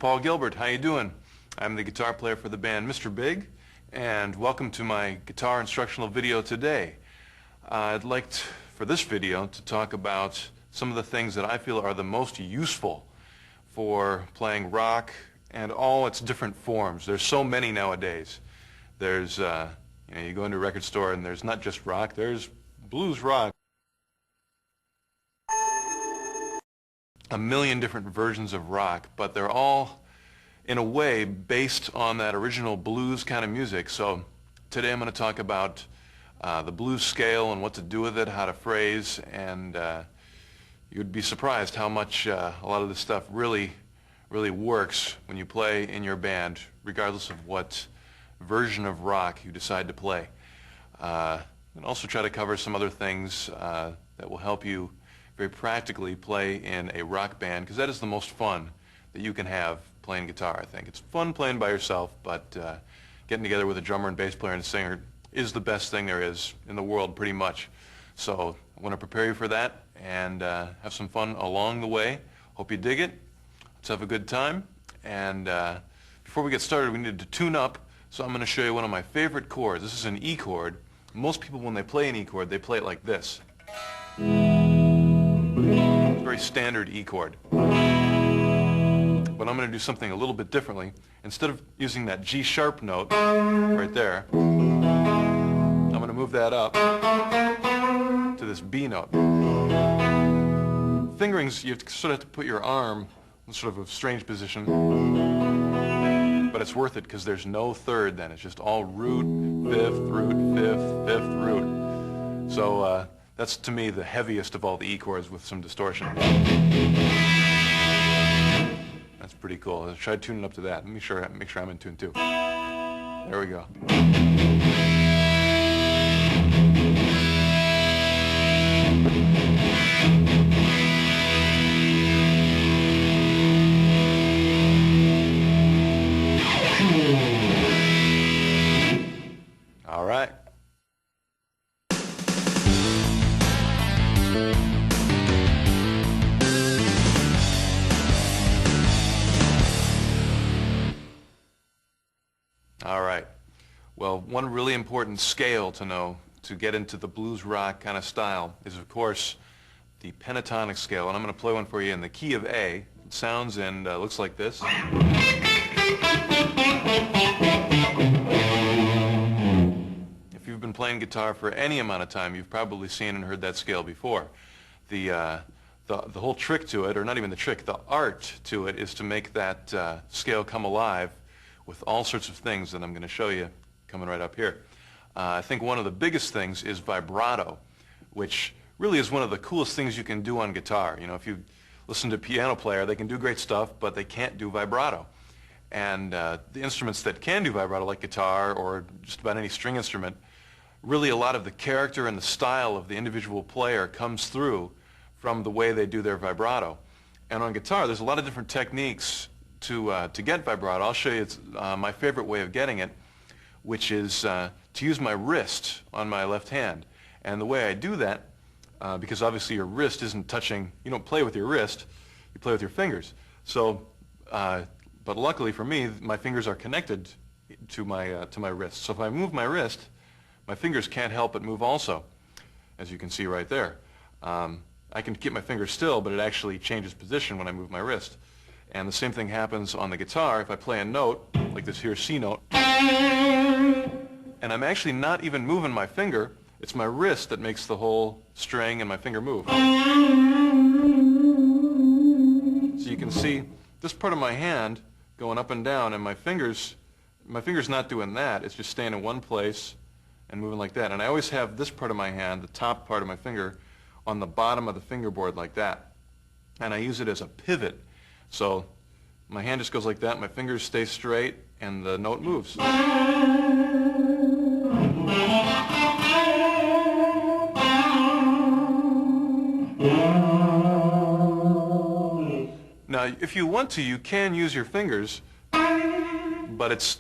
Paul Gilbert. How you doing? I'm the guitar player for the band Mr. Big, and welcome to my guitar instructional video today. I'd like for this video to talk about some of the things that I feel are the most useful for playing rock and all its different forms. There's so many nowadays. There's, you go into a record store and there's not just rock, there's blues rock. A million different versions of rock, but they're all, in a way, based on that original blues kind of music. So today I'm going to talk about the blues scale and what to do with it, how to phrase, and you'd be surprised how much a lot of this stuff really works when you play in your band, regardless of what version of rock you decide to play. And also try to cover some other things that will help you very practically play in a rock band, because that is the most fun that you can have playing guitar, I think. It's fun playing by yourself, but getting together with a drummer and bass player and a singer is the best thing there is in the world, pretty much. So I want to prepare you for that and have some fun along the way. Hope you dig it. Let's have a good time. And before we get started, we need to tune up, so I'm going to show you one of my favorite chords. This is an E chord. Most people, when they play an E chord, they play it like this. It's a very standard E chord. But I'm going to do something a little bit differently. Instead of using that G sharp note right there, I'm going to move that up to this B note. Fingerings, you sort of have to put your arm in sort of a strange position, but it's worth it because there's no third then. It's just all root, fifth, root, fifth, fifth, root. So that's, to me, the heaviest of all the E chords with some distortion. That's pretty cool. Let's try tuning up to that. Make sure I'm in tune too. There we go. All right. All right. Well, one really important scale to know to get into the blues rock kind of style is, of course, the pentatonic scale. And I'm going to play one for you in the key of A. It sounds and looks like this. If you've been playing guitar for any amount of time, you've probably seen and heard that scale before. The whole trick to it, or not even the trick, the art to it, is to make that scale come alive with all sorts of things that I'm going to show you coming right up here. I think one of the biggest things is vibrato, which really is one of the coolest things you can do on guitar. You know, if you listen to a piano player, they can do great stuff, but they can't do vibrato. And the instruments that can do vibrato, like guitar or just about any string instrument, really a lot of the character and the style of the individual player comes through from the way they do their vibrato. And on guitar, there's a lot of different techniques to get vibrato. I'll show you my favorite way of getting it, which is to use my wrist on my left hand. And the way I do that, because obviously your wrist isn't touching, you don't play with your wrist, you play with your fingers. So, but luckily for me, my fingers are connected to my wrist. So if I move my wrist, my fingers can't help but move also, as you can see right there. I can keep my fingers still, but it actually changes position when I move my wrist. And the same thing happens on the guitar. If I play a note, like this here C note, and I'm actually not even moving my finger, it's my wrist that makes the whole string and my finger move. So you can see this part of my hand going up and down, and my finger's not doing that. It's just staying in one place and moving like that. And I always have this part of my hand, the top part of my finger, on the bottom of the fingerboard like that. And I use it as a pivot. So my hand just goes like that, my fingers stay straight, and the note moves. Now, if you want to, you can use your fingers, but it's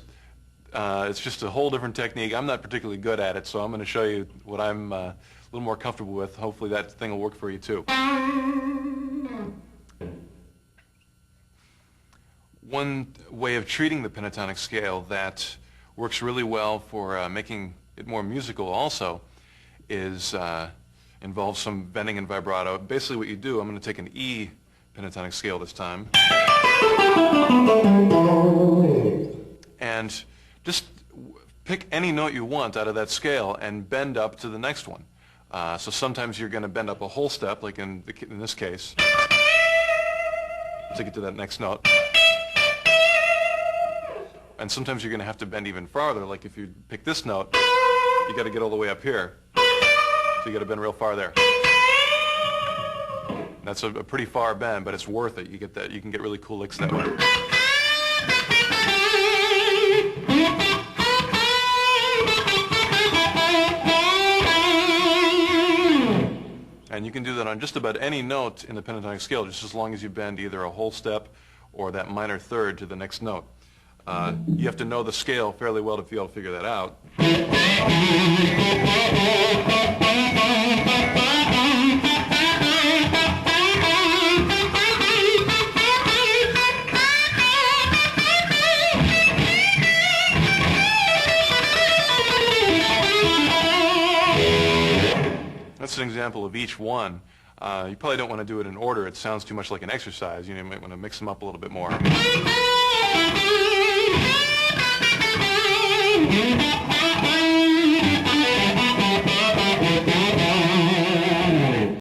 just a whole different technique. I'm not particularly good at it, so I'm going to show you what I'm a little more comfortable with. Hopefully that thing will work for you too. One way of treating the pentatonic scale that works really well for making it more musical also is involves some bending and vibrato. Basically what you do, I'm going to take an E pentatonic scale this time, and just pick any note you want out of that scale and bend up to the next one. So sometimes you're going to bend up a whole step, like in this case, to get to that next note. And sometimes you're going to have to bend even farther, like if you pick this note, you got to get all the way up here. So you got to bend real far there. That's a pretty far bend, but it's worth it. You get that. You can get really cool licks that way. And you can do that on just about any note in the pentatonic scale, just as long as you bend either a whole step or that minor third to the next note. You have to know the scale fairly well to be able to figure that out. That's an example of each one. You probably don't want to do it in order. It sounds too much like an exercise. You might want to mix them up a little bit more.